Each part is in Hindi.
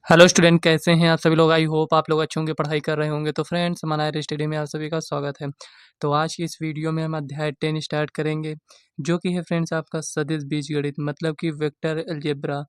हेलो स्टूडेंट, कैसे हैं आप सभी लोग। आई होप आप लोग अच्छे होंगे, पढ़ाई कर रहे होंगे। तो फ्रेंड्स, मनायर स्टडी में आप सभी का स्वागत है। तो आज की इस वीडियो में हम अध्याय 10 स्टार्ट करेंगे, जो कि है फ्रेंड्स आपका सदिश बीजगणित, मतलब कि वेक्टर अलजेब्रा।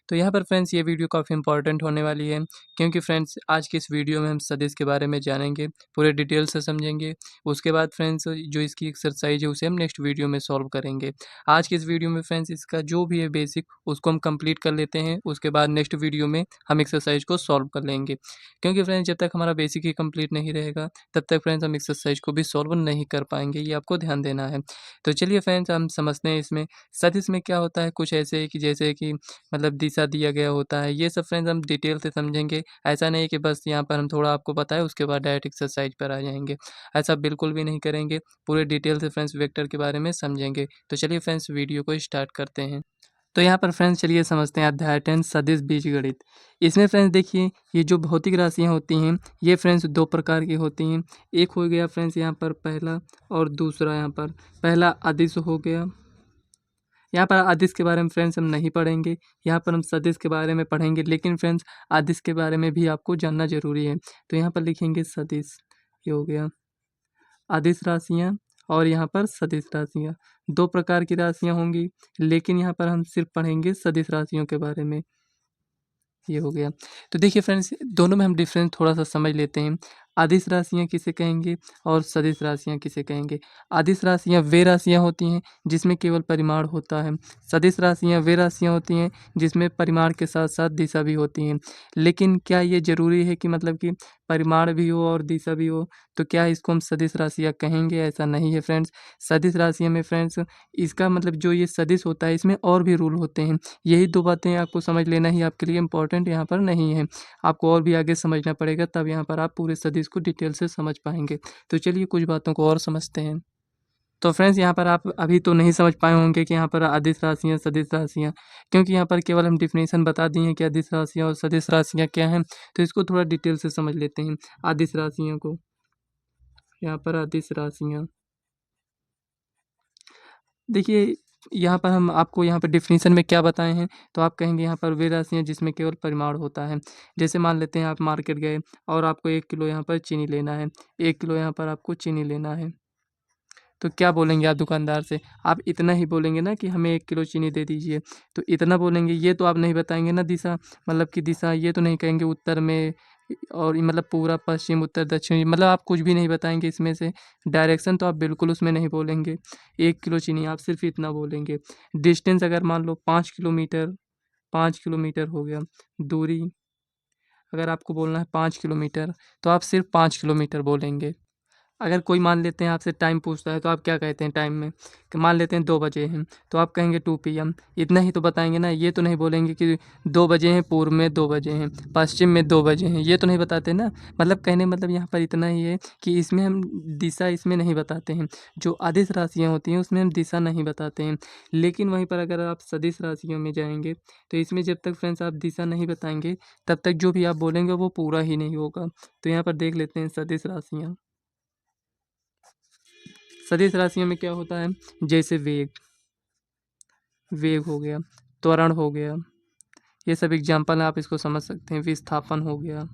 तो यहाँ पर फ्रेंड्स ये वीडियो काफ़ी इंपॉर्टेंट होने वाली है, क्योंकि फ्रेंड्स आज की इस वीडियो में हम सदिश के बारे में जानेंगे, पूरे डिटेल से समझेंगे। उसके बाद फ्रेंड्स जो इसकी एक्सरसाइज है उसे हम नेक्स्ट वीडियो में सॉल्व करेंगे। आज की इस वीडियो में फ्रेंड्स इसका जो भी है बेसिक उसको हम कंप्लीट कर लेते हैं। उसके बाद नेक्स्ट वीडियो में हम एक्सरसाइज को सॉल्व कर लेंगे, क्योंकि फ्रेंड्स जब तक हमारा बेसिक ही कंप्लीट नहीं रहेगा तब तक फ्रेंड्स हम एक्सरसाइज को भी सॉल्व नहीं कर पाएंगे। ये आपको ध्यान देना है। तो चलिए फ्रेंड्स हम समझते हैं इसमें सदिश में क्या होता है। कुछ ऐसे है कि जैसे कि मतलब दिशा दिया गया होता है, ये सब फ्रेंड्स हम डिटेल से समझेंगे। ऐसा नहीं है कि बस यहाँ पर हम थोड़ा आपको बताएं उसके बाद डायरेक्ट एक्सरसाइज पर आ जाएंगे, ऐसा बिल्कुल भी नहीं करेंगे। पूरे डिटेल से फ्रेंड्स वेक्टर के बारे में समझेंगे। तो चलिए फ्रेंड्स वीडियो को स्टार्ट करते हैं। तो यहाँ पर फ्रेंड्स चलिए समझते हैं अध्याय 10 सदिश बीजगणित। इसमें फ्रेंड्स देखिए, ये जो भौतिक राशियाँ होती हैं ये फ्रेंड्स दो प्रकार की होती हैं। एक हो गया फ्रेंड्स यहाँ पर पहला, और दूसरा यहाँ पर पहला अदिश हो गया। यहाँ पर अदिश के बारे में फ्रेंड्स हम नहीं पढ़ेंगे, यहाँ पर हम सदिश के बारे में पढ़ेंगे। लेकिन फ्रेंड्स अदिश के बारे में भी आपको जानना जरूरी है। तो यहाँ पर लिखेंगे सदिश, ये हो गया अदिश राशियाँ, और यहाँ पर सदिश राशियाँ। दो प्रकार की राशियाँ होंगी, लेकिन यहाँ पर हम सिर्फ पढ़ेंगे सदिश राशियों के बारे में। ये हो गया। तो देखिए फ्रेंड्स, दोनों में हम डिफरेंस थोड़ा सा समझ लेते हैं। अदिश राशियाँ किसे कहेंगे और सदिश राशियाँ किसे कहेंगे। अदिश राशियाँ वे राशियाँ होती हैं जिसमें केवल परिमाण होता है। सदिश राशियाँ वे राशियाँ होती हैं जिसमें परिमाण के साथ साथ दिशा भी होती हैं। लेकिन क्या ये ज़रूरी है कि मतलब कि परिमाण भी हो और दिशा भी हो तो क्या इसको हम सदिश राशियाँ कहेंगे? ऐसा नहीं है फ्रेंड्स। सदिश राशियाँ में फ्रेंड्स इसका मतलब जो ये सदिश होता है इसमें और भी रूल होते हैं। यही दो बातें आपको समझ लेना ही आपके लिए इम्पोर्टेंट यहाँ पर नहीं है। आपको और भी आगे समझना पड़ेगा, तब यहाँ पर आप पूरे सदिश को डिटेल से समझ पाएँगे। तो चलिए कुछ बातों को और समझते हैं। तो फ्रेंड्स यहाँ पर आप अभी तो नहीं समझ पाए होंगे कि यहाँ पर अदिश राशियाँ, सदिश राशियाँ, क्योंकि यहाँ पर केवल हम डेफिनेशन बता दिए हैं कि अदिश राशियाँ और सदिश राशियाँ क्या हैं। तो इसको थोड़ा डिटेल से समझ लेते हैं अदिश राशियों को। यहाँ पर अदिश राशियाँ देखिए, यहाँ पर हम आपको यहाँ पर डेफिनेशन में क्या बताए हैं, तो आप कहेंगे यहाँ पर वे राशियाँ जिसमें केवल परिमाण होता है। जैसे मान लेते हैं आप मार्केट गए और आपको 1 किलो यहाँ पर चीनी लेना है, 1 किलो यहाँ पर आपको चीनी लेना है। तो क्या बोलेंगे आप दुकानदार से? आप इतना ही बोलेंगे ना कि हमें 1 किलो चीनी दे दीजिए। तो इतना बोलेंगे, ये तो आप नहीं बताएँगे ना दिशा, मतलब कि दिशा ये तो नहीं कहेंगे उत्तर में और ये मतलब पूरा पश्चिम, उत्तर, दक्षिण, मतलब आप कुछ भी नहीं बताएँगे इसमें से। डायरेक्शन तो आप बिल्कुल उसमें नहीं बोलेंगे। 1 किलो चीनी आप सिर्फ़ इतना बोलेंगे। डिस्टेंस अगर मान लो 5 किलोमीटर, 5 किलोमीटर हो गया। दूरी अगर आपको बोलना है 5 किलोमीटर, तो आप सिर्फ़ 5 किलोमीटर बोलेंगे। अगर कोई मान लेते हैं आपसे टाइम पूछता है तो आप क्या कहते हैं टाइम में, कि मान लेते हैं 2 बजे हैं तो आप कहेंगे 2 पीएम। इतना ही तो बताएंगे ना, ये तो नहीं बोलेंगे कि 2 बजे हैं, पूर्व में 2 बजे हैं, पश्चिम में 2 बजे हैं, ये तो नहीं बताते ना। मतलब कहने मतलब यहाँ पर इतना ही है कि इसमें हम दिशा इसमें नहीं बताते हैं। जो अदिश राशियाँ होती हैं उसमें हम दिशा नहीं बताते हैं। लेकिन वहीं पर अगर आप सदिश राशियों में जाएंगे तो इसमें जब तक फ्रेंड्स आप दिशा नहीं बताएंगे तब तक जो भी आप बोलेंगे वो पूरा ही नहीं होगा। तो यहाँ पर देख लेते हैं सदिश राशियाँ। सदिश राशियों में क्या होता है, जैसे वेग, वेग हो गया, त्वरण हो गया, ये सब एग्जाम्पल आप इसको समझ सकते हैं। विस्थापन हो गया,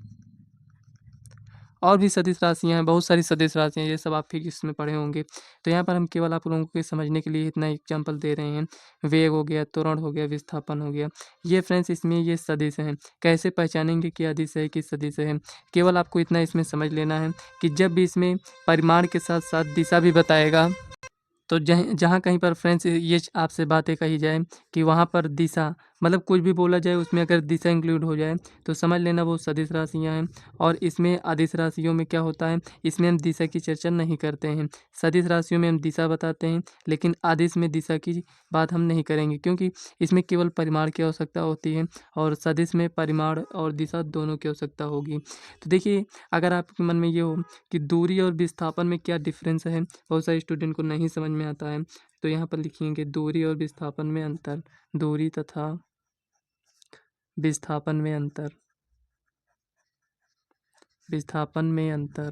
और भी सदिश राशियाँ हैं, बहुत सारी सदिश राशियाँ, ये सब आप फिजिक्स में पढ़े होंगे। तो यहाँ पर हम केवल आप लोगों को समझने के लिए इतना एग्जाम्पल दे रहे हैं। वेग हो गया, त्वरण हो गया, विस्थापन हो गया, ये फ्रेंड्स इसमें ये सदिश हैं। कैसे पहचानेंगे कि अदिश है कि सदिश है? केवल आपको इतना इसमें समझ लेना है कि जब भी इसमें परिमाण के साथ साथ दिशा भी बताएगा, तो जहाँ कहीं पर फ्रेंड्स ये आपसे बातें कही जाए कि वहाँ पर दिशा, मतलब कुछ भी बोला जाए उसमें अगर दिशा इंक्लूड हो जाए तो समझ लेना वो सदिश राशियाँ हैं। और इसमें अदिश राशियों में क्या होता है, इसमें हम दिशा की चर्चा नहीं करते हैं। सदिश राशियों में हम दिशा बताते हैं, लेकिन अदिश में दिशा की बात हम नहीं करेंगे, क्योंकि इसमें केवल परिमाण की आवश्यकता होती है और सदिश में परिमाण और दिशा दोनों की आवश्यकता होगी। तो देखिए, अगर आपके मन में ये हो कि दूरी और विस्थापन में क्या डिफरेंस है, बहुत सारे स्टूडेंट को नहीं समझ में आता है, तो यहाँ पर लिखेंगे दूरी और विस्थापन में अंतर। दूरी तथा विस्थापन में अंतर, विस्थापन में अंतर।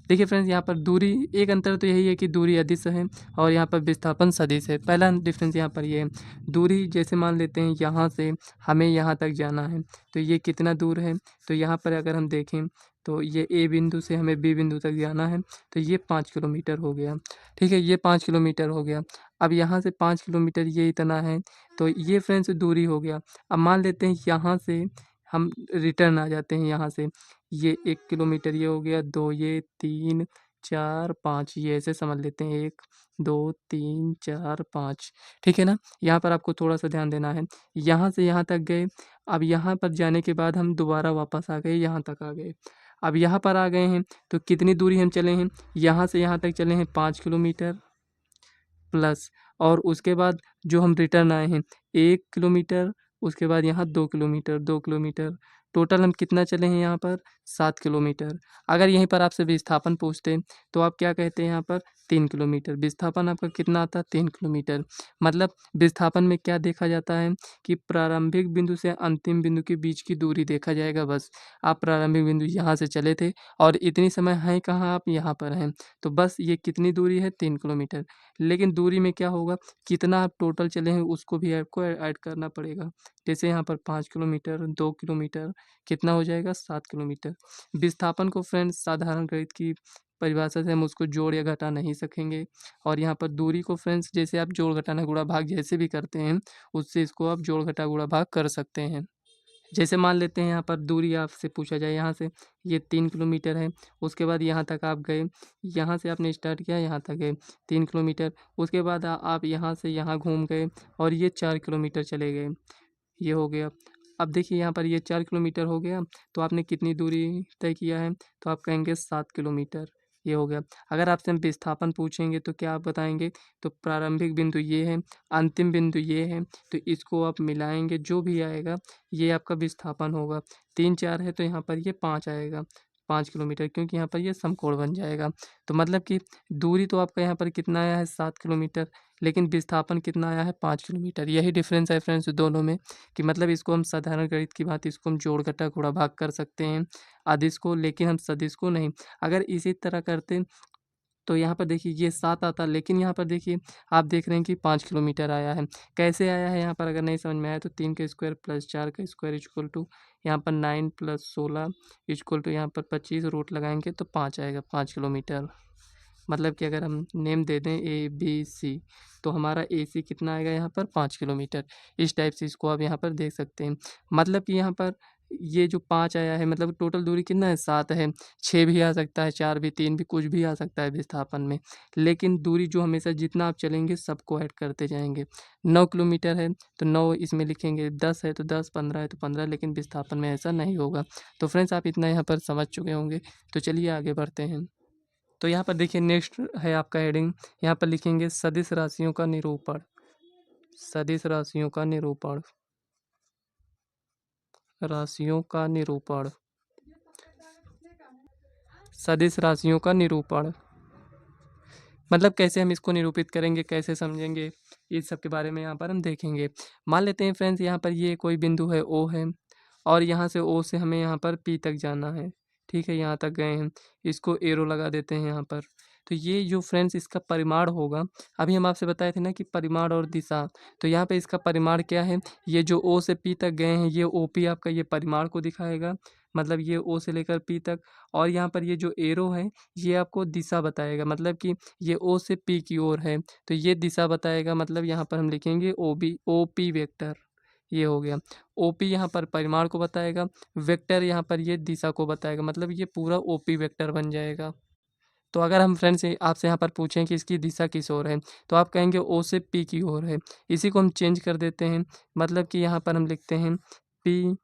देखिए फ्रेंड्स, यहाँ पर दूरी एक अंतर तो यही है कि दूरी अदिश है और यहाँ पर विस्थापन सदिश है। पहला डिफरेंस यहाँ पर ये है, दूरी जैसे मान लेते हैं यहाँ से हमें यहाँ तक जाना है, तो ये कितना दूर है, तो यहाँ पर अगर हम देखें तो ये ए बिंदु से हमें बी बिंदु तक जाना है, तो ये 5 किलोमीटर हो गया। ठीक है, ये 5 किलोमीटर हो गया। अब यहाँ से 5 किलोमीटर ये इतना है, तो ये फ्रेंड्स दूरी हो गया। अब मान लेते हैं यहाँ से हम रिटर्न आ जाते हैं यहाँ से, ये 1 किलोमीटर ये हो गया, 2 ये, 3, 4, 5 ये ऐसे समझ लेते हैं, 1, 2, 3, 4, 5। ठीक है ना? यहाँ पर आपको थोड़ा-सा ध्यान देना है। यहाँ से यहाँ तक गए, अब यहाँ पर जाने के बाद हम दोबारा वापस आ गए, यहाँ तक आ गए। अब यहाँ पर आ गए हैं, तो कितनी दूरी हम चले हैं? यहाँ से यहाँ तक चले हैं 5 किलोमीटर प्लस, और उसके बाद जो हम रिटर्न आए हैं 1 किलोमीटर, उसके बाद यहाँ 2 किलोमीटर, 2 किलोमीटर, टोटल हम कितना चले हैं यहाँ पर 7 किलोमीटर। अगर यहीं पर आपसे विस्थापन पूछते तो आप क्या कहते हैं यहाँ पर 3 किलोमीटर। विस्थापन आपका कितना आता है 3 किलोमीटर। मतलब विस्थापन में क्या देखा जाता है कि प्रारंभिक बिंदु से अंतिम बिंदु के बीच की दूरी देखा जाएगा बस। आप प्रारंभिक बिंदु यहाँ से चले थे और इतनी समय हैं कहाँ, आप यहाँ पर हैं, तो बस ये कितनी दूरी है 3 किलोमीटर। लेकिन दूरी में क्या होगा, कितना आप टोटल चले हैं उसको भी आपको ऐड करना पड़ेगा। जैसे यहाँ पर 5 किलोमीटर, 2 किलोमीटर, कितना हो जाएगा 7 किलोमीटर। विस्थापन को फ्रेंड्स साधारण गणित की परिभाषा से हम उसको जोड़ या घटा नहीं सकेंगे, और यहाँ पर दूरी को फ्रेंड्स जैसे आप जोड़ घटाना गुणा भाग जैसे भी करते हैं, उससे इसको आप जोड़ घटा गुणा भाग कर सकते हैं। जैसे मान लेते हैं यहाँ पर दूरी आपसे पूछा जाए, यहाँ से ये 3 किलोमीटर है, उसके बाद यहाँ तक आप गए, यहाँ से आपने स्टार्ट किया यहाँ तक गए 3 किलोमीटर, उसके बाद आप यहाँ से यहाँ घूम गए और ये 4 किलोमीटर चले गए, ये हो गया। अब देखिए यहाँ पर ये 4 किलोमीटर हो गया, तो आपने कितनी दूरी तय किया है, तो आप कहेंगे 7 किलोमीटर, ये हो गया। अगर आपसे हम विस्थापन पूछेंगे तो क्या आप बताएंगे, तो प्रारंभिक बिंदु ये है, अंतिम बिंदु ये है, तो इसको आप मिलाएंगे, जो भी आएगा ये आपका विस्थापन होगा। 3 4 है तो यहाँ पर ये 5 आएगा, 5 किलोमीटर, क्योंकि यहाँ पर ये समकोण बन जाएगा। तो मतलब कि दूरी तो आपका यहाँ पर कितना आया है 7 किलोमीटर, लेकिन विस्थापन कितना आया है 5 किलोमीटर। यही डिफरेंस है फ्रेंड्स दोनों में, कि मतलब इसको हम साधारण गणित की भांति इसको हम जोड़ घटा गुणा भाग कर सकते हैं अदिश को, लेकिन हम सदिश को नहीं। अगर इसी तरह करते तो यहाँ पर देखिए ये 7 आता, लेकिन यहाँ पर देखिए आप देख रहे हैं कि 5 किलोमीटर आया है। कैसे आया है यहाँ पर अगर नहीं समझ में आया तो 3 का स्क्वायर प्लस 4 का स्क्वायर इक्वल टू यहाँ पर 9 प्लस 16 इक्वल टू यहाँ पर 25 रूट लगाएंगे तो 5 आएगा, 5 किलोमीटर। मतलब कि अगर हम नेम दे दें ए बी सी, तो हमारा ए सी कितना आएगा यहाँ पर 5 किलोमीटर। इस टाइप से इसको आप यहाँ पर देख सकते हैं। मतलब कि यहाँ पर ये जो 5 आया है, मतलब टोटल दूरी कितना है 7 है, 6 भी आ सकता है, 4 भी, 3 भी, कुछ भी आ सकता है विस्थापन में। लेकिन दूरी जो हमेशा जितना आप चलेंगे सबको ऐड करते जाएंगे। 9 किलोमीटर है तो 9 इसमें लिखेंगे, 10 है तो 10, 15 है तो 15, लेकिन विस्थापन में ऐसा नहीं होगा। तो फ्रेंड्स आप इतना यहाँ पर समझ चुके होंगे, तो चलिए आगे बढ़ते हैं। तो यहाँ पर देखिए नेक्स्ट है आपका हेडिंग, यहाँ पर लिखेंगे सदिश राशियों का निरूपण। सदिश राशियों का निरूपण, राशियों का निरूपण, सदिश राशियों का निरूपण। मतलब कैसे हम इसको निरूपित करेंगे, कैसे समझेंगे, इस सब के बारे में यहाँ पर हम देखेंगे। मान लेते हैं फ्रेंड्स यहाँ पर ये कोई बिंदु है ओ है, और यहाँ से ओ से हमें यहाँ पर पी तक जाना है। ठीक है, यहाँ तक गए हैं, इसको एरो लगा देते हैं यहाँ पर। तो ये जो फ्रेंड्स इसका परिमाण होगा, अभी हम आपसे बताए थे ना कि परिमाण और दिशा, तो यहाँ पे इसका परिमाण क्या है, ये जो ओ से पी तक गए हैं, ये ओ पी आपका ये परिमाण को दिखाएगा, मतलब ये ओ से लेकर पी तक। और यहाँ पर ये जो एरो है ये आपको दिशा बताएगा, मतलब कि ये ओ से पी की ओर है, तो ये दिशा बताएगा। मतलब यहाँ पर हम लिखेंगे O B, O P vector, ये हो गया। ओ पी यहाँ पर परिमाण को बताएगा, वेक्टर यहाँ पर ये दिशा को बताएगा, मतलब ये पूरा ओ पी वेक्टर बन जाएगा। तो अगर हम फ्रेंड्स आपसे यहाँ पर पूछें कि इसकी दिशा किस ओर है, तो आप कहेंगे ओ से पी की ओर है। इसी को हम चेंज कर देते हैं, मतलब कि यहाँ पर हम लिखते हैं पी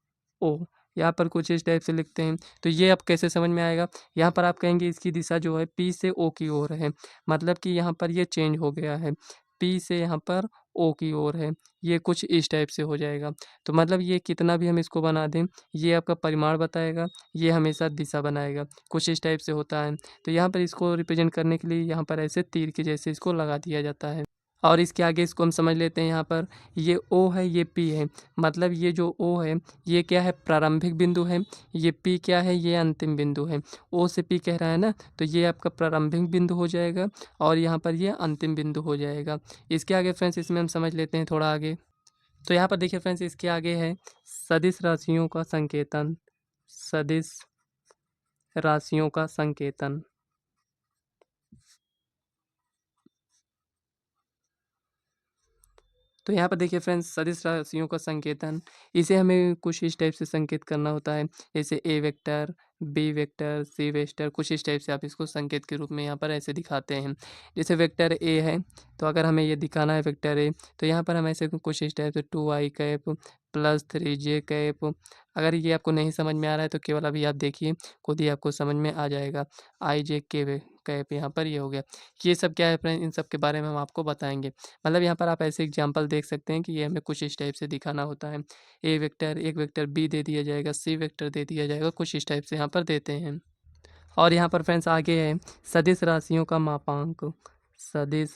ओ, यहाँ पर कुछ इस टाइप से लिखते हैं। तो ये अब कैसे समझ में आएगा, यहाँ पर आप कहेंगे इसकी दिशा जो है पी से ओ की ओर है, मतलब कि यहाँ पर ये चेंज हो गया है, पी से यहाँ पर ओ की ओर है, ये कुछ इस टाइप से हो जाएगा। तो मतलब ये कितना भी हम इसको बना दें, ये आपका परिमाण बताएगा, ये हमेशा दिशा बनाएगा, कुछ इस टाइप से होता है। तो यहाँ पर इसको रिप्रेजेंट करने के लिए यहाँ पर ऐसे तीर के जैसे इसको लगा दिया जाता है। और इसके आगे इसको हम समझ लेते हैं। यहाँ पर ये ओ है, ये पी है, मतलब ये जो ओ है ये क्या है, प्रारंभिक बिंदु है। ये पी क्या है, ये अंतिम बिंदु है। ओ से पी कह रहा है ना, तो ये आपका प्रारंभिक बिंदु हो जाएगा और यहाँ पर ये अंतिम बिंदु हो जाएगा। इसके आगे फ्रेंड्स इसमें हम समझ लेते हैं थोड़ा आगे। तो यहाँ पर देखिए फ्रेंड्स, इसके आगे है सदिश राशियों का संकेतन। सदिश राशियों का संकेतन। तो यहाँ पर देखिए फ्रेंड्स, सदिश राशियों का संकेतन, इसे हमें कुछ इस टाइप से संकेत करना होता है, जैसे ए vector, B vector, C vector, कुछ इस टाइप से आप इसको संकेत के रूप में यहाँ पर ऐसे दिखाते हैं। जैसे वेक्टर ए है, तो अगर हमें ये दिखाना है वेक्टर ए, तो यहाँ पर हम ऐसे कुछ इस टाइप से 2i cap plus 3j cap. अगर ये आपको नहीं समझ में आ रहा है तो केवल अभी आप देखिए, खुद ही आपको समझ में आ जाएगा। i j कैप यहाँ पर ये हो गया। ये सब क्या है फ्रेंड्स, इन सब के बारे में हम आपको बताएंगे। मतलब यहाँ पर आप ऐसे एग्जांपल देख सकते हैं कि ये हमें कुछ इस टाइप से दिखाना होता है। ए वेक्टर, एक वेक्टर बी दे दिया जाएगा, सी वेक्टर दे दिया जाएगा, कुछ इस टाइप से यहाँ पर देते हैं। और यहाँ पर फ्रेंड्स आगे है सदिश राशियों का मापांक। सदिश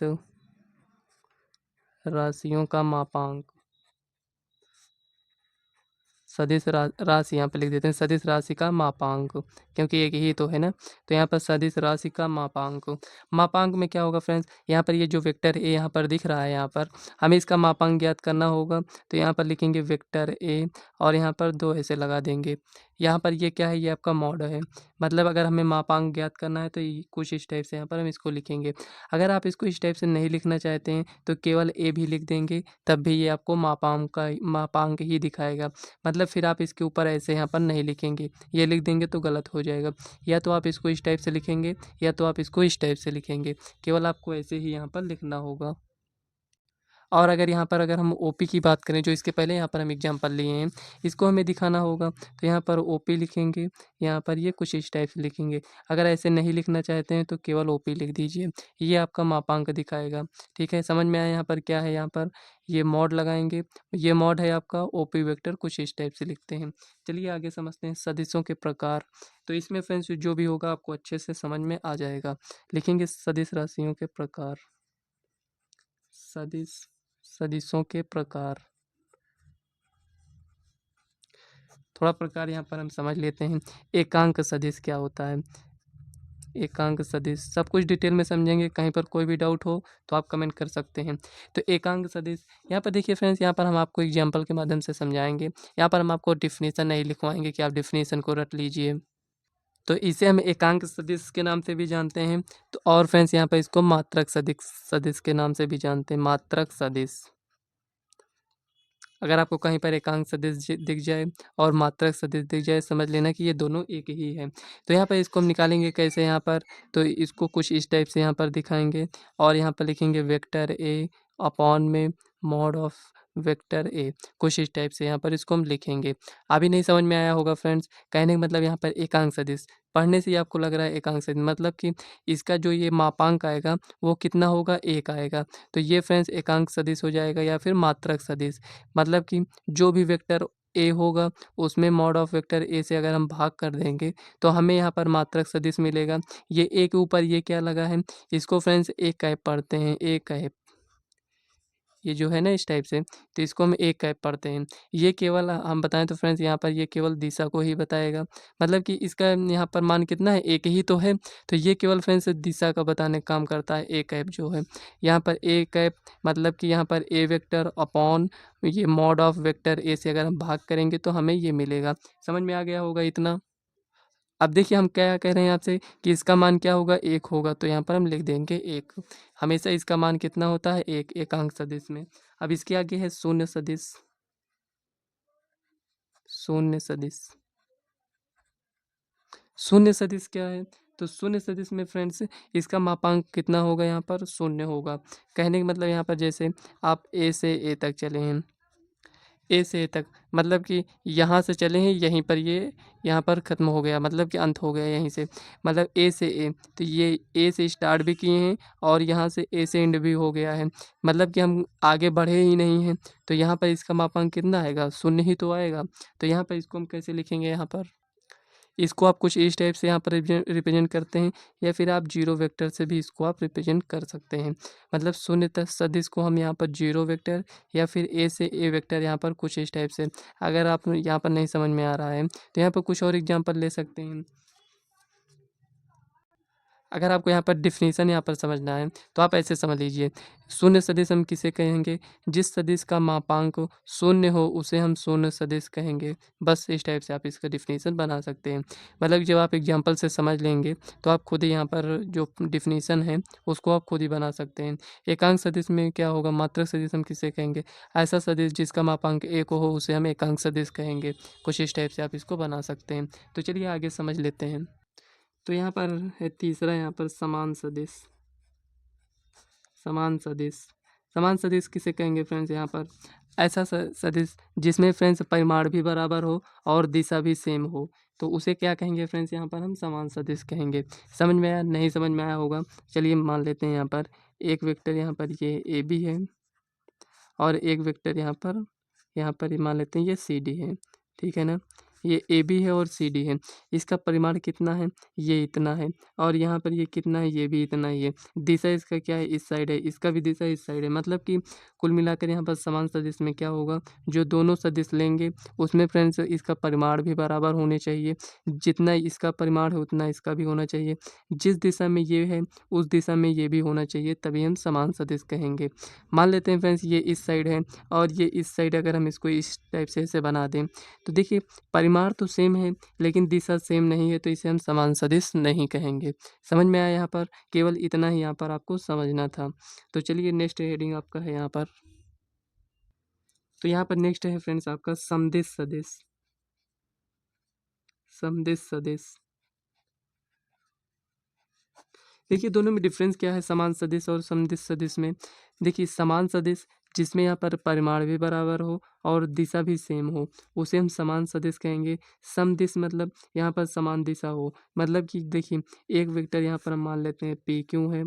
राशियों का मापांक। सदिश राशि यहाँ पे लिख देते हैं, सदिश राशि का मापांक, क्योंकि एक ही तो है ना। तो यहाँ पर सदिश राशि का मापांक। मापांक में क्या होगा फ्रेंड्स, यहाँ पर ये जो वेक्टर ए यहाँ पर दिख रहा है, यहाँ पर हमें इसका मापांक ज्ञात करना होगा। तो यहाँ पर लिखेंगे वेक्टर ए और यहाँ पर 2 ऐसे लगा देंगे। यहाँ पर ये क्या है, ये आपका मॉड है। मतलब अगर हमें मापांक ज्ञात करना है तो कुछ इस टाइप से यहाँ पर हम इसको लिखेंगे। अगर आप इसको इस टाइप से नहीं लिखना चाहते हैं तो केवल ए भी लिख देंगे, तब भी ये आपको मापांक ही दिखाएगा। मतलब फिर आप इसके ऊपर ऐसे यहाँ पर नहीं लिखेंगे, ये लिख देंगे तो गलत हो जाएगा। या तो आप इसको इस टाइप से लिखेंगे या तो आप इसको इस टाइप से लिखेंगे, केवल आपको ऐसे ही यहाँ पर लिखना होगा। और अगर यहाँ पर अगर हम ओपी की बात करें, जो इसके पहले यहाँ पर हम एग्जांपल लिए हैं, इसको हमें दिखाना होगा, तो यहाँ पर ओपी लिखेंगे, यहाँ पर ये कुछ इस टाइप से लिखेंगे। अगर ऐसे नहीं लिखना चाहते हैं तो केवल ओपी लिख दीजिए, ये आपका मापांक दिखाएगा। ठीक है, समझ में आया यहाँ पर क्या है, यहाँ पर ये मॉड लगाएंगे, ये मॉड है आपका ओपी वेक्टर, कुछ इस टाइप से लिखते हैं। चलिए आगे समझते हैं सदिशों के प्रकार। तो इसमें फ्रेंड्स जो भी होगा आपको अच्छे से समझ में आ जाएगा। लिखेंगे सदिश राशियों के प्रकार। सदिश सदिशों के प्रकार। थोड़ा प्रकार यहाँ पर हम समझ लेते हैं। एकांक सदिश क्या होता है, एकांक सदिश सब कुछ डिटेल में समझेंगे। कहीं पर कोई भी डाउट हो तो आप कमेंट कर सकते हैं। तो एकांक सदिश यहाँ पर देखिए फ्रेंड्स, यहाँ पर हम आपको एग्जाम्पल के माध्यम से समझाएंगे। यहाँ पर हम आपको डिफिनीसन नहीं लिखवाएंगे कि आप डिफिनीसन को रट लीजिए। तो इसे हम एकांक सदिश के नाम से भी जानते हैं। तो और फ्रेंड्स यहाँ पर इसको मात्रक सदिश के नाम से भी जानते हैं, मात्रक सदिश। अगर आपको कहीं पर एकांक सदिश दिख जाए और मात्रक सदिश दिख जाए, समझ लेना कि ये दोनों एक ही है। तो यहाँ पर इसको हम निकालेंगे कैसे, यहाँ पर तो इसको कुछ इस टाइप से यहाँ पर दिखाएंगे और यहाँ पर लिखेंगे वेक्टर ए अपॉन में मॉड ऑफ वेक्टर ए, कुछ इस टाइप से यहाँ पर इसको हम लिखेंगे। अभी नहीं समझ में आया होगा फ्रेंड्स, कहने का मतलब यहाँ पर एकांक सदिश पढ़ने से ही आपको लग रहा है एकांक सदिश मतलब कि इसका जो ये मापांक आएगा वो कितना होगा, 1 आएगा। तो ये फ्रेंड्स एकांक सदिश हो जाएगा या फिर मात्रक सदिश। मतलब कि जो भी वेक्टर ए होगा उसमें मॉड ऑफ वेक्टर ए से अगर हम भाग कर देंगे तो हमें यहाँ पर मात्रक सदिश मिलेगा। ये ए के ऊपर ये क्या लगा है, इसको फ्रेंड्स ए कैप पढ़ते हैं, ए कैप। ये जो है ना इस टाइप से, तो इसको हम एक कैप पढ़ते हैं। ये केवल हम बताएं तो फ्रेंड्स यहाँ पर ये केवल दिशा को ही बताएगा। मतलब कि इसका यहाँ पर मान कितना है, एक ही तो है, तो ये केवल फ्रेंड्स दिशा का बताने का काम करता है। ए कैप जो है यहाँ पर ए कैप मतलब कि यहाँ पर ए वेक्टर अपॉन ये मॉड ऑफ वेक्टर ए से अगर हम भाग करेंगे तो हमें ये मिलेगा। समझ में आ गया होगा इतना। अब देखिए हम क्या कह रहे हैं आपसे कि इसका मान क्या होगा, 1 होगा, तो यहाँ पर हम लिख देंगे 1। हमेशा इसका मान कितना होता है, 1 एकांक सदिश में। अब इसके आगे है शून्य सदिश। शून्य सदिश, शून्य सदिश क्या है, तो शून्य सदिश में फ्रेंड्स इसका मापांक कितना होगा, यहाँ पर शून्य होगा। कहने का मतलब यहाँ पर जैसे आप ए से ए तक चले हैं, ए से ए तक मतलब कि यहाँ से चले हैं, यहीं पर ये यहाँ पर ख़त्म हो गया, मतलब कि अंत हो गया यहीं से। मतलब ए से ए, तो ये ए से स्टार्ट भी किए हैं और यहाँ से ए से एंड भी हो गया है। मतलब कि हम आगे बढ़े ही नहीं हैं, तो यहाँ पर इसका मापांक कितना आएगा, शून्य ही तो आएगा। तो यहाँ पर इसको हम कैसे लिखेंगे, यहाँ पर इसको आप कुछ इस टाइप से यहाँ पर रिप्रेजेंट करते हैं, या फिर आप जीरो वेक्टर से भी इसको आप रिप्रेजेंट कर सकते हैं। मतलब शून्य तक सदिश को हम यहाँ पर जीरो वेक्टर या फिर ए से ए वेक्टर यहाँ पर कुछ इस टाइप से, अगर आप यहाँ पर नहीं समझ में आ रहा है तो यहाँ पर कुछ और एग्जाम्पल ले सकते हैं। अगर आपको यहाँ पर डिफिनीशन यहाँ पर समझना है तो आप ऐसे समझ लीजिए, शून्य सदिश हम किसे कहेंगे, जिस सदिश का मापांक शून्य हो उसे हम शून्य सदिश कहेंगे। बस इस टाइप से आप इसका डिफिनीशन बना सकते हैं। मतलब जब आप एग्जांपल से समझ लेंगे तो आप खुद ही यहाँ पर जो डिफिनीशन है उसको आप खुद ही बना सकते हैं। एकांक सदिश में क्या होगा, मात्रक सदिश हम किसे कहेंगे, ऐसा सदिश जिसका मापांक एक हो उसे हम एकांक सदिश कहेंगे। कुछ इस टाइप से आप इसको बना सकते हैं। तो चलिए आगे समझ लेते हैं। तो यहाँ पर है तीसरा, यहाँ पर समान सदिश। समान सदिश, समान सदिश किसे कहेंगे फ्रेंड्स, यहाँ पर ऐसा सदिश जिसमें फ्रेंड्स परिमाण भी बराबर हो और दिशा भी सेम हो, तो उसे क्या कहेंगे फ्रेंड्स, यहाँ पर हम समान सदिश कहेंगे। समझ में आया, नहीं समझ में आया होगा, चलिए मान लेते हैं यहाँ पर एक वेक्टर यहाँ पर ये ए बी है और एक वेक्टर यहाँ पर ये मान लेते हैं ये सी डी है। ठीक है ना, ये ए बी है और सी डी है। इसका परिमाण कितना है, ये इतना है, और यहाँ पर ये कितना है, ये भी इतना ही है। दिशा इसका क्या है, इस साइड है, इसका भी दिशा इस साइड है। मतलब कि कुल मिलाकर यहाँ पर समान सदिश में क्या होगा, जो दोनों सदिश लेंगे उसमें फ्रेंड्स इसका परिमाण भी बराबर होने चाहिए। जितना इसका परिमाण है उतना इसका भी होना चाहिए। जिस दिशा में ये है उस दिशा में ये भी होना चाहिए, तभी हम समान सदिश कहेंगे। मान लेते हैं फ्रेंड्स ये इस साइड है और ये इस साइड, अगर हम इसको इस टाइप से ऐसे बना दें तो देखिए परिमाण तो सेम है लेकिन दिशा सेम नहीं है, तो इसे हम समान सदिश नहीं कहेंगे। समझ में आया, यहाँ पर केवल इतना ही यहाँ पर आपको समझना था। तो चलिए नेक्स्ट हेडिंग आपका है यहाँ पर, तो यहाँ पर नेक्स्ट है फ्रेंड्स आपका समदिश सदिश। समदिश सदिश, देखिए दोनों में डिफरेंस क्या है समान सदिश और समदिश सदिश में। देखिए समान सदिश जिसमें यहाँ पर परिमाण भी बराबर हो और दिशा भी सेम हो उसे हम समान सदिश कहेंगे। समदिश मतलब यहाँ पर समान दिशा हो, मतलब कि देखिए एक वेक्टर यहाँ पर हम मान लेते हैं पी क्यू है,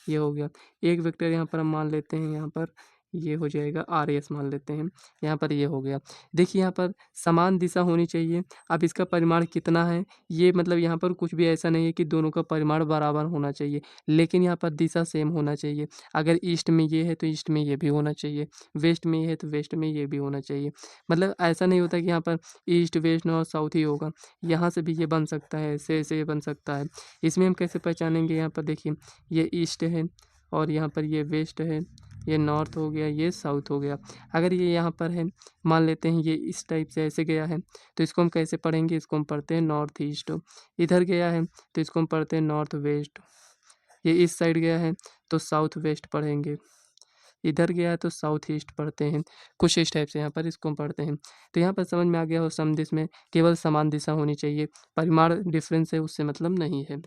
ये हो गया। एक वेक्टर यहाँ पर हम मान लेते हैं यहाँ पर ये हो जाएगा आर एस मान लेते हैं, यहाँ पर ये हो गया। देखिए यहाँ पर समान दिशा होनी चाहिए। अब इसका परिमाण कितना है, ये मतलब यहाँ पर कुछ भी ऐसा नहीं है कि दोनों का परिमाण बराबर होना चाहिए, लेकिन यहाँ पर दिशा सेम होना चाहिए। अगर ईस्ट में ये है तो ईस्ट में ये भी होना चाहिए, वेस्ट में ये है तो वेस्ट में ये भी होना चाहिए। मतलब ऐसा नहीं होता कि यहाँ पर ईस्ट वेस्ट नॉर्थ साउथ ही होगा, यहाँ से भी ये बन सकता है, ऐसे ये बन सकता है। इसमें हम कैसे पहचानेंगे, यहाँ पर देखिए ये ईस्ट है और यहाँ पर ये वेस्ट है, ये नॉर्थ हो गया, ये साउथ हो गया। अगर ये यहाँ पर है, मान लेते हैं ये इस टाइप से ऐसे गया है तो इसको हम कैसे पढ़ेंगे, इसको हम पढ़ते हैं नॉर्थ ईस्ट। इधर गया है तो इसको हम पढ़ते हैं नॉर्थ वेस्ट। ये इस साइड गया है तो साउथ वेस्ट पढ़ेंगे, इधर गया है तो साउथ ईस्ट पढ़ते हैं। कुछ इस टाइप से यहाँ पर इसको हम पढ़ते हैं। तो यहाँ पर समझ में आ गया हो, समदिश में केवल समान दिशा होनी चाहिए, परिमाण डिफरेंस है उससे मतलब नहीं है।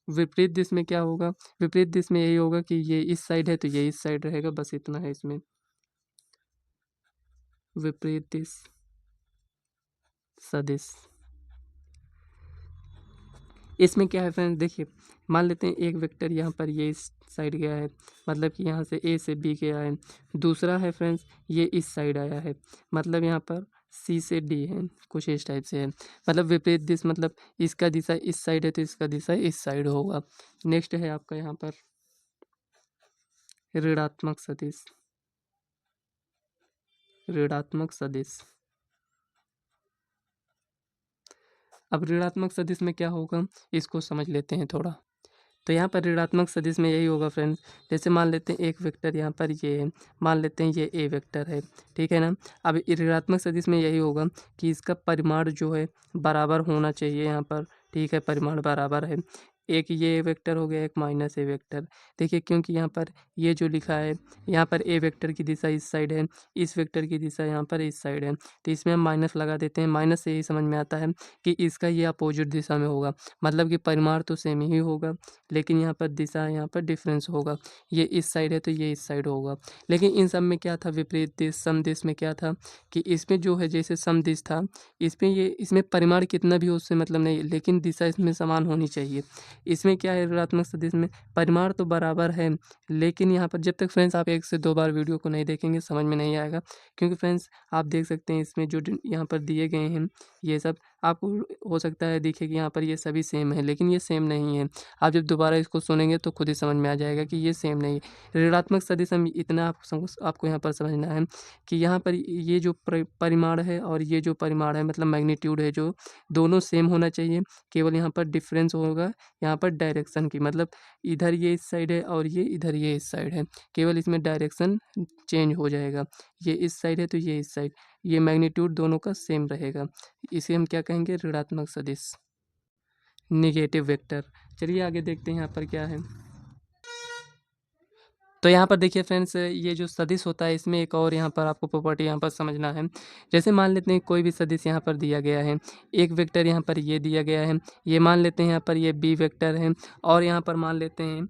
विपरीत दिश में क्या होगा, विपरीत दिश में यही होगा कि ये इस साइड है तो ये इस साइड रहेगा, बस इतना है इसमें। विपरीत दिश सदिश, इसमें क्या है फ्रेंड्स, देखिए मान लेते हैं एक वेक्टर यहाँ पर ये इस साइड गया है, मतलब कि यहाँ से ए से बी गया है। दूसरा है फ्रेंड्स ये इस साइड आया है, मतलब यहाँ पर सी से डी है, कुछ इस टाइप से है। मतलब विपरीत दिश मतलब इसका दिशा इस साइड है तो इसका दिशा इस साइड होगा। नेक्स्ट है आपका यहाँ पर ऋणात्मक सदिश। ऋणात्मक सदिश, अब ऋणात्मक सदिश में क्या होगा इसको समझ लेते हैं थोड़ा। तो यहाँ पर ऋणात्मक सदिश में यही होगा फ्रेंड्स, जैसे मान लेते हैं एक वेक्टर यहाँ पर ये है, मान लेते हैं ये ए वेक्टर है, ठीक है ना। अब ऋणात्मक सदिश में यही होगा कि इसका परिमाण जो है बराबर होना चाहिए यहाँ पर, ठीक है, परिमाण बराबर है। एक ये वेक्टर हो गया, एक माइनस ए वेक्टर। देखिए क्योंकि यहाँ पर ये जो लिखा है, यहाँ पर ए वेक्टर की दिशा इस साइड है, इस वेक्टर की दिशा यहाँ पर इस साइड है, तो इसमें हम माइनस लगा देते हैं। माइनस से यही समझ में आता है कि इसका ये अपोजिट दिशा में होगा, मतलब कि परिमाण तो सेम ही होगा लेकिन यहाँ पर दिशा यहाँ पर डिफरेंस होगा। ये इस साइड है तो ये इस साइड होगा। लेकिन इन सब में क्या था, विपरीत दिश सम दिश में क्या था कि इसमें जो है जैसे सम दिश था, इसमें परिमाण कितना भी हो उससे मतलब नहीं, लेकिन दिशा इसमें समान होनी चाहिए। इसमें क्या है ऋणात्मक सदिश में परिमाण तो बराबर है, लेकिन यहाँ पर जब तक फ्रेंड्स आप 1 से 2 बार वीडियो को नहीं देखेंगे समझ में नहीं आएगा। क्योंकि फ्रेंड्स आप देख सकते हैं इसमें जो यहाँ पर दिए गए हैं ये सब आपको हो सकता है दिखे कि यहाँ पर ये सभी सेम है, लेकिन ये सेम नहीं है। आप जब दोबारा इसको सुनेंगे तो खुद ही समझ में आ जाएगा कि ये सेम नहीं है। ऋणात्मक सदिश हम इतना आपको यहाँ पर समझना है कि यहाँ पर ये जो परिमाण है और ये जो परिमाण है मतलब मैग्नीट्यूड है, जो दोनों सेम होना चाहिए। केवल यहाँ पर डिफरेंस होगा यहाँ पर डायरेक्शन की, मतलब इधर ये इस साइड है और ये इधर ये इस साइड है, केवल इसमें डायरेक्शन चेंज हो जाएगा। ये इस साइड है तो ये इस साइड, ये मैग्नीट्यूड दोनों का सेम रहेगा। इसे हम क्या कहेंगे? ऋणात्मक सदिश, निगेटिव वेक्टर। चलिए आगे देखते हैं यहाँ पर क्या है। तो यहाँ पर देखिए फ्रेंड्स, ये जो सदिश होता है इसमें एक और यहाँ पर आपको प्रॉपर्टी यहाँ पर समझना है। जैसे मान लेते हैं कोई भी सदिश यहाँ पर दिया गया है, एक वेक्टर यहाँ पर ये दिया गया है, ये मान लेते हैं यहाँ पर ये बी वेक्टर है, और यहाँ पर मान लेते हैं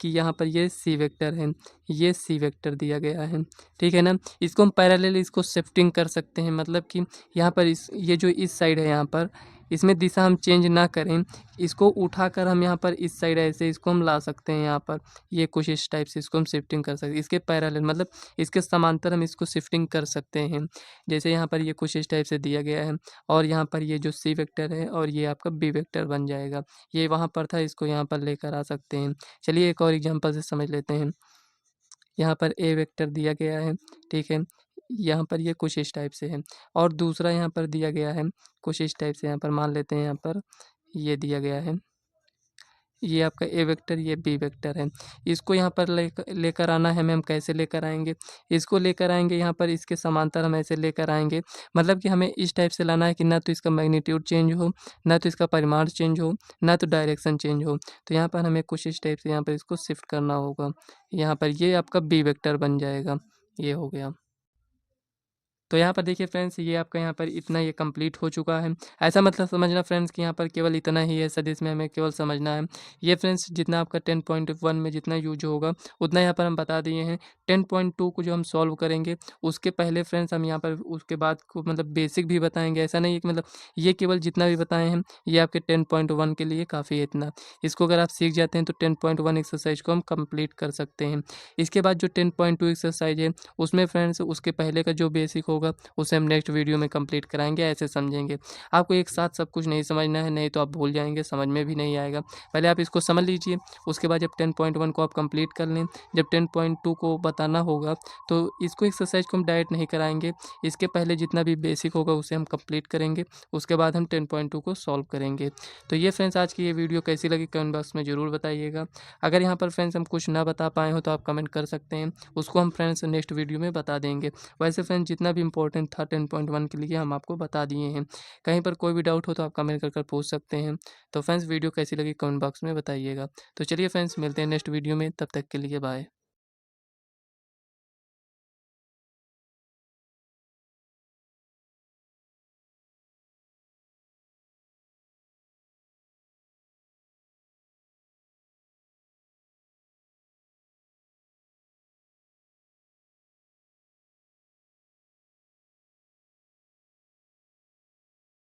कि यहाँ पर ये सी वेक्टर है, ये सी वेक्टर दिया गया है, ठीक है ना। इसको हम पैरेलल इसको शिफ्टिंग कर सकते हैं, मतलब कि यहाँ पर ये जो इस साइड है यहाँ पर इसमें दिशा हम चेंज ना करें, इसको उठाकर हम यहाँ पर इस साइड ऐसे इसको हम ला सकते हैं। यहाँ पर ये कुछ इस टाइप से इसको हम शिफ्टिंग कर सकते हैं, इसके पैरेलल मतलब इसके समांतर हम इसको शिफ्टिंग कर सकते हैं। जैसे यहाँ पर ये कुछ इस टाइप से दिया गया है, और यहाँ पर ये जो सी वेक्टर है और ये आपका बी वेक्टर बन जाएगा। ये वहाँ पर था, इसको यहाँ पर लेकर आ सकते हैं। चलिए एक और एग्जाम्पल से समझ लेते हैं। यहाँ पर ए वेक्टर दिया गया है, ठीक है, यहाँ पर ये कुछ इस टाइप से है, और दूसरा यहाँ पर दिया गया है कुछ इस टाइप से। यहाँ पर मान लेते हैं यहाँ पर ये दिया गया है, ये आपका ए वेक्टर, ये बी वेक्टर है। इसको यहाँ पर लेकर आना है हमें। हम कैसे लेकर आएंगे? इसको लेकर आएंगे यहाँ पर इसके समांतर हम ऐसे लेकर आएंगे, मतलब कि हमें इस टाइप से लाना है कि ना तो इसका मैग्नीट्यूड चेंज हो, ना तो इसका परिमाण चेंज हो, ना तो डायरेक्शन चेंज हो। तो यहाँ पर हमें कुछ इस टाइप से यहाँ पर इसको शिफ्ट करना होगा। यहाँ पर ये आपका बी वेक्टर बन जाएगा, ये हो गया। तो यहाँ पर देखिए फ्रेंड्स, ये आपका यहाँ पर इतना ये कंप्लीट हो चुका है। ऐसा मतलब समझना फ्रेंड्स कि यहाँ पर केवल इतना ही है सदिश में, हमें केवल समझना है। ये फ्रेंड्स जितना आपका 10.1 में जितना यूज होगा उतना यहाँ पर हम बता दिए हैं। 10.2 को जो हम सॉल्व करेंगे उसके पहले फ्रेंड्स हम यहाँ पर उसके बाद को मतलब बेसिक भी बताएंगे। ऐसा नहीं है कि मतलब ये केवल जितना भी बताए हैं ये आपके 10.1 के लिए काफ़ी है इतना। इसको अगर आप सीख जाते हैं तो 10.1 एक्सरसाइज को हम कंप्लीट कर सकते हैं। इसके बाद जो 10.2 एक्सरसाइज है उसमें फ्रेंड्स उसके पहले का जो बेसिक होगा उसे हम नेक्स्ट वीडियो में कंप्लीट कराएंगे, ऐसे समझेंगे। आपको एक साथ सब कुछ नहीं समझना है, नहीं तो आप भूल जाएंगे, समझ में भी नहीं आएगा। पहले आप इसको समझ लीजिए, उसके बाद जब 10.1 को आप कंप्लीट कर लें, जब 10.2 को बताना होगा तो इसको एक्सरसाइज को हम डायरेक्ट नहीं कराएंगे। इसके पहले जितना भी बेसिक होगा उसे हम कंप्लीट करेंगे, उसके बाद हम 10.2 को सॉल्व करेंगे। तो ये फ्रेंड्स आज की ये वीडियो कैसी लगी कमेंट बॉक्स में ज़रूर बताइएगा। अगर यहाँ पर फ्रेंड्स हम कुछ ना बता पाए हो तो आप कमेंट कर सकते हैं, उसको हम फ्रेंड्स नेक्स्ट वीडियो में बता देंगे। वैसे फ्रेंड्स जितना भी इंपॉर्टेंट था 10.1 के लिए हम आपको बता दिए हैं। कहीं पर कोई भी डाउट हो तो आप कमेंट कर पूछ सकते हैं। तो फ्रेंड्स वीडियो कैसी लगी कमेंट बॉक्स में बताइएगा। तो चलिए फ्रेंड्स मिलते हैं नेक्स्ट वीडियो में, तब तक के लिए बाय।